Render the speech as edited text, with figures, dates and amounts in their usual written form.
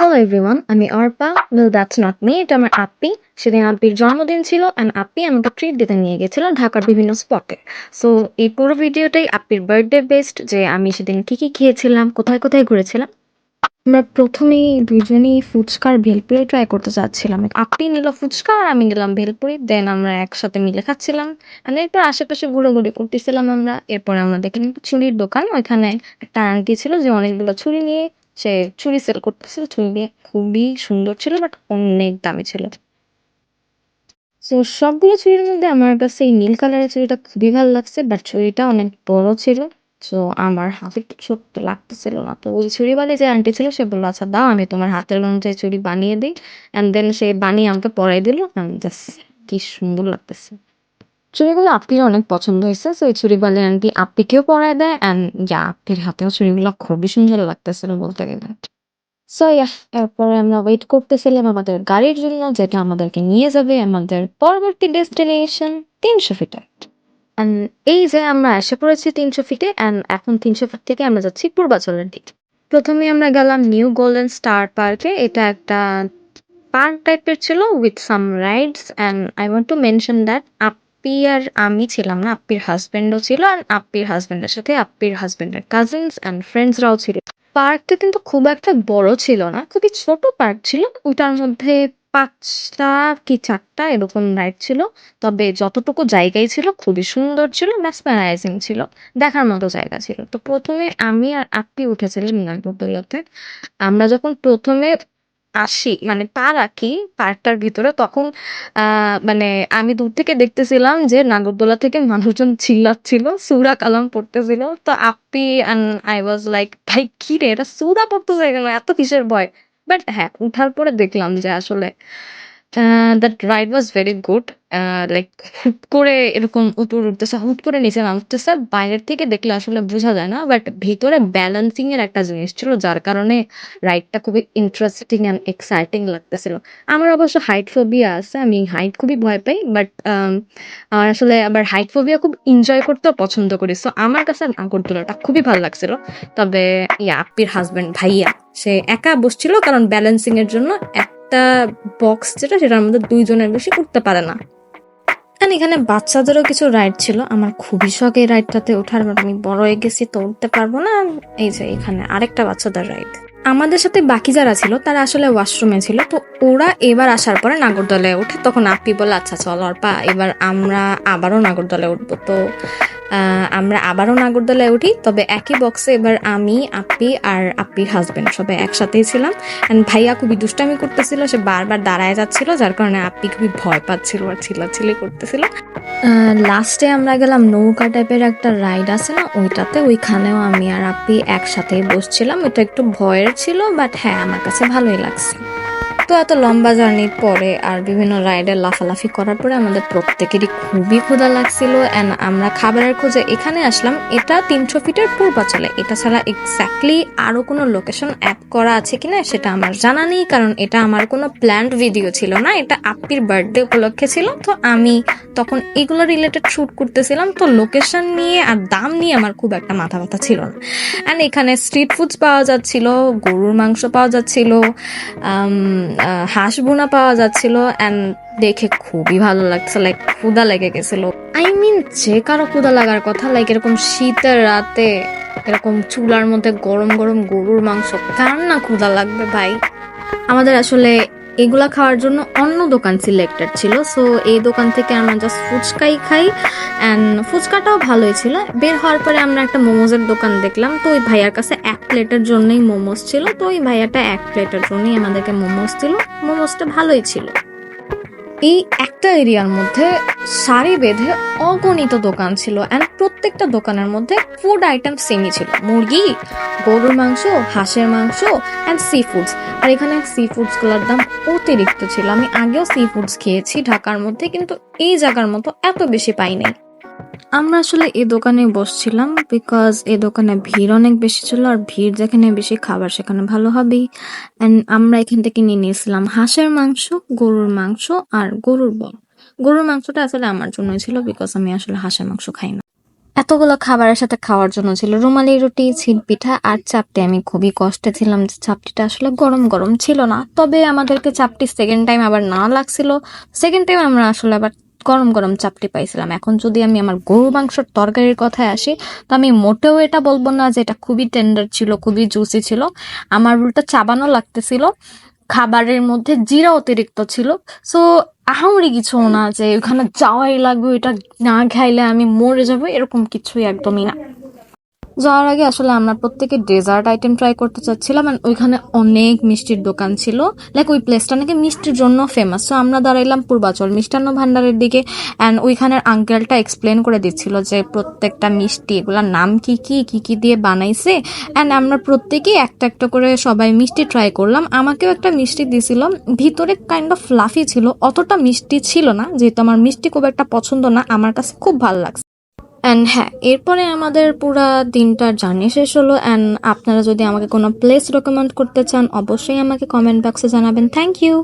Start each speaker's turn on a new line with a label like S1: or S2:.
S1: Hello everyone, আমি Arpa. Well that's not me, এটা আমার আপ্পি। সেদিন আপ্পির জন্মদিন ছিল অ্যান্ড আপ্পি আমাকে ট্রিট দিতে নিয়ে গেছিল ঢাকার বিভিন্ন স্পটে। সো এই পুরো ভিডিওটাই আপ্পির বার্থডে বেস্ট, যে আমি সেদিন কি কি খেয়েছিলাম, কোথায় কোথায় ঘুরেছিলাম। আমরা প্রথমেই দুজনেই ফুচকার ভেলপুরি ট্রাই করতে চাচ্ছিলাম। আপ্পি নিল ফুচকা আর আমি নিলাম ভেলপুরি, দেন আমরা একসাথে মিলে খাচ্ছিলাম। আর এরপর আশেপাশে ঘোরাঘুরি করতেছিলাম আমরা। এরপরে আমরা দেখলাম একটা ছুরির দোকান, ওইখানে একটা আন্টি ছিল যে অনেকগুলো ছুরি নিয়ে সে ছুরি সেল করতেছিল। ছুরি দিয়ে খুবই সুন্দর ছিল, বাট অনেক দামি ছিল। তো সবগুলো ছুরির মধ্যে আমার কাছে এই নীল কালারের ছুরিটা খুবই ভালো লাগছে, বাট ছুরিটা অনেক বড় ছিল। তো আমার হাতে একটু ছোট্ট লাগতেছিল না, তো ওই ছুরিওয়ালি যে আন্টি ছিল সে বললো আচ্ছা দাও, আমি তোমার হাতের অনুযায়ী ছুরি বানিয়ে দিই। অ্যান্ড দেন সে বানিয়ে আমাকে পরাই দিল। জাস্ট কি সুন্দর লাগতেছে। ছুরিগুলো আপ্পির অনেক পছন্দ হয়েছে, তো এই ছুরিওয়ালি আন্টি আপ্পিকেও পরায় দেয়। অ্যান্ড আপ্পির হাতেও ছুরিগুলো খুবই সুন্দর লাগতেছিল বলতে গেলে। সো এরপরে আমরা ওয়েট করতেছিলাম আমাদের গাড়ির জন্য, যেটা আমাদেরকে নিয়ে যাবে আমাদের পরবর্তী ডেস্টিনেশন ৩০০ ফিটে। অ্যান্ড এই যে আমরা এসে পড়েছি ৩০০ ফিটে, অ্যান্ড এখন ৩০০ ফিট থেকে আমরা যাচ্ছি পূর্বাচলের দিকে। প্রথমে আমরা গেলাম নিউ গোল্ডেন স্টার পার্কে। এটা একটা পার্ক টাইপের ছিল with some rides, and I want to mention that আপ্পি আর আমি ছিলাম না, আপ্পির হাজবেন্ডও ছিল। আর আপ্পির হাজবেন্ডের সাথে আপ্পির হাজবেন্ডের কাজিনস অ্যান্ড ফ্রেন্ডসরাও ছিল। পার্কটা কিন্তু খুব একটা বড় ছিল না, খুবই ছোট পার্ক ছিল। ওটার মধ্যে ৫টা কি ৪টা এরকম রাইড ছিল। তবে যতটুকু জায়গায় ছিল খুবই সুন্দর ছিল, মেসমেরাইজিং ছিল, দেখার মতো জায়গা ছিল। তো প্রথমে আমি আর আপ্পি উঠেছিলাম নাগরদোলাতে। আমরা যখন প্রথমে আসি মানে পা রাখি পার্কটার ভিতরে, তখন মানে আমি দূর থেকে দেখতেছিলাম যে নাগরদোলা থেকে মানুষজন চিল্লাচ্ছিল, সূরা কালাম পড়তেছিল। তো আপ্পি অ্যান্ড আই ওয়াজ লাইক, ভাই কি রে, এটা সূরা পড়তেছে কেন, এত কিসের ভয়? বাট হ্যাঁ, উঠার পরে দেখলাম যে আসলে that ride was very good. Like হুট করে এরকম উপরে উঠতেছে, হুট করে নিচে নামতেছে। বাইরের থেকে দেখলে আসলে বোঝা যায় না, বাট ভিতরে ব্যালেন্সিং এর একটা জিনিস ছিল, যার কারণে রাইডটা খুবই ইন্টারেস্টিং অ্যান্ড এক্সাইটিং লাগতেছিল। আমার অবশ্য হাইট ফোবিয়া আছে, আমি হাইট খুবই ভয় পাই, বাট আমার আসলে আবার হাইট ফোবিয়া খুব এনজয় করতেও পছন্দ করি। সো আমার কাছে নাগরদোলাটা খুবই ভালো লাগছিল। তবে আপ্পির হাজবেন্ড ভাইয়া সে একা বসছিল, কারণ ব্যালেন্সিং এর জন্য একটা বক্স যেটা সেটার মধ্যে ২ জনের বেশি উঠতে পারে না। এখানে বাচ্চাদেরও কিছু রাইড ছিল। আমার খুবই শখ এই রাইডটাতে ওঠার, বাট আমি বড় হয়ে গেছি তো উঠতে পারবো না। এই যে এখানে আরেকটা বাচ্চাদের রাইড। আমাদের সাথে বাকি যারা ছিল তারা আসলে ওয়াশরুমে ছিল, তো ওরা এবার আসার পরে নাগরদোলায় ওঠে। তখন আপ্পি বলে আচ্ছা চল অর্পা, এবার আমরা আবারও নাগরদোলায় উঠবো। তো আমরা আবারও নাগরদোলায় উঠি, তবে একই বক্সে এবার আমি, আপ্পি আর আপ্পির হাজবেন্ড সবাই একসাথেই ছিলাম। অ্যান্ড ভাইয়া খুবই দুষ্টামি করতেছিল, সে বারবার দাঁড়ায় যাচ্ছিল, যার কারণে আপ্পি খুবই ভয় পাচ্ছিল আর চিল্লাচিল্লি করতেছিল। লাস্টে আমরা গেলাম নৌকা টাইপের একটা রাইড আছে না, ওইটাতে। ওইখানেও আমি আর আপ্পি একসাথেই বসছিলাম। ওইটা একটু ভয়ের ছিল, বাট হ্যাঁ আমার কাছে ভালোই লাগছে। তো এত লম্বা জার্নির পরে আর বিভিন্ন রাইডে লাফালাফি করার পরে আমাদের প্রত্যেকেরই খুবই ক্ষুধা লাগছিল, অ্যান্ড আমরা খাবারের খোঁজে এখানে আসলাম। এটা ৩০০ ফিটের পূর্বাচলে। এটা ছাড়া এক্স্যাক্টলি আরো কোনো লোকেশন অ্যাড করা আছে কিনা সেটা আমার জানা নেই, কারণ এটা আমার কোনো প্ল্যান্ড ভিডিও ছিল না, এটা আপ্পির বার্থডে উপলক্ষে ছিল। তো আমি তখন এগুলো রিলেটেড শুট করতেছিলাম, তো লোকেশন নিয়ে আর দাম নিয়ে আমার খুব একটা মাথা ব্যথা ছিল না। অ্যান্ড এখানে স্ট্রিট ফুডস পাওয়া যাচ্ছিল, গরুর মাংস পাওয়া যাচ্ছিল, হাঁস বোনা পাওয়া যাচ্ছিল। অ্যান্ড দেখে খুবই ভালো লাগছে, লাইক ক্ষুধা লেগে গেছিল। আই মিন যে কারো ক্ষুধা লাগার কথা, লাইক এরকম শীতের রাতে এরকম চুলার মধ্যে গরম গরম গরুর মাংস, কার না ক্ষুধা লাগবে ভাই? আমাদের আসলে এগুলা খাওয়ার জন্য অন্য দোকান সিলেক্টেড ছিল, সো এই দোকান থেকে আমরা জাস্ট ফুচকাই খাই। অ্যান্ড ফুচকাটাও ভালোই ছিল। বের হওয়ার পরে আমরা একটা মোমোজের দোকান দেখলাম, তো ওই ভাইয়ার কাছে ১ প্লেটের জন্যই মোমোজ ছিল, তো ওই ভাইয়াটা ১ প্লেটের জন্যই আমাদেরকে মোমোজ দিল। মোমোজটা ভালোই ছিল। এই একটা এরিয়ার মধ্যে সারি বেঁধে অগণিত দোকান ছিল, অ্যান্ড প্রত্যেকটা দোকানের মধ্যে ফুড আইটেম সেমই ছিল, মুরগি, গরুর মাংস, হাঁসের মাংস অ্যান্ড সি ফুডস। আর এখানে সি ফুডস গুলোর দাম অতিরিক্ত ছিল। আমি আগেও সি ফুডস খেয়েছি ঢাকার মধ্যে, কিন্তু এই জায়গার মতো এত বেশি পাই নাই। আমরা আসলে এই দোকানে বসছিলাম বিকজ এই দোকানে ভিড় অনেক বেশি ছিল, আর ভিড় যেখানে বেশি খাবার সেখানে ভালো হবেই। অ্যান্ড আমরা এখান থেকে নিয়ে নিয়েছিলাম হাঁসের মাংস, গরুর মাংস আর গরুর বল। গরুর মাংসটা আসলে আমার জন্যই ছিল, বিকজ আমি আসলে হাঁসের মাংস খাই না। এতগুলো খাবারের সাথে খাওয়ার জন্য ছিল রুমালি রুটি, ছিট পিঠা আর চাপটি। আমি খুবই কষ্টে ছিলাম যে চাপটিটা আসলে গরম গরম ছিল না। তবে আমাদেরকে চাপটি সেকেন্ড টাইম আবার না লাগছিল। সেকেন্ড টাইম আমরা আসলে আবার গরম গরম চাপটি পাইছিলাম। এখন যদি আমি আমার গরু মাংসের তরকারির কথায় আসি, তো আমি মোটেও এটা বলবো না যে এটা খুবই টেন্ডার ছিল, খুবই জুসি ছিল। আমার উল্টা চাবানো লাগতেছিল। খাবারের মধ্যে জিরা অতিরিক্ত ছিল। সো আহামরি কিছু না যে ওখানে যাওয়াই লাগবে, এটা না খাইলে আমি মরে যাবো, এরকম কিছুই একদমই না। যাওয়ার আগে আসলে আমরা প্রত্যেকে ডেজার্ট আইটেম ট্রাই করতে চাচ্ছিলাম, and ওইখানে অনেক মিষ্টির দোকান ছিল। লাইক ওই প্লেসটা নাকি মিষ্টির জন্য ফেমাস। সো আমরা দাঁড়াইলাম পূর্বাচল মিষ্টান্ন ভান্ডারের দিকে, অ্যান্ড ওইখানের আঙ্কেলটা এক্সপ্লেন করে দিচ্ছিল যে প্রত্যেকটা মিষ্টি এগুলার নাম কি কি কি কি দিয়ে বানাইছে। অ্যান্ড আমরা প্রত্যেকেই একটা একটা করে সবাই মিষ্টি ট্রাই করলাম। আমাকেও একটা মিষ্টি দিছিল, ভিতরে কাইন্ড অফ ফ্লাফি ছিল, অতটা মিষ্টি ছিল না। যেহেতু আমার মিষ্টি খুব একটা পছন্দ না, আমার কাছে খুব ভালো লাগছে। অ্যান্ড হ্যাঁ, এরপরে আমাদের পুরা দিনটার জার্নি শেষ হলো। অ্যান্ড আপনারা যদি আমাকে কোনো প্লেস রেকমেন্ড করতে চান, অবশ্যই আমাকে কমেন্ট বক্সে জানাবেন। Thank you.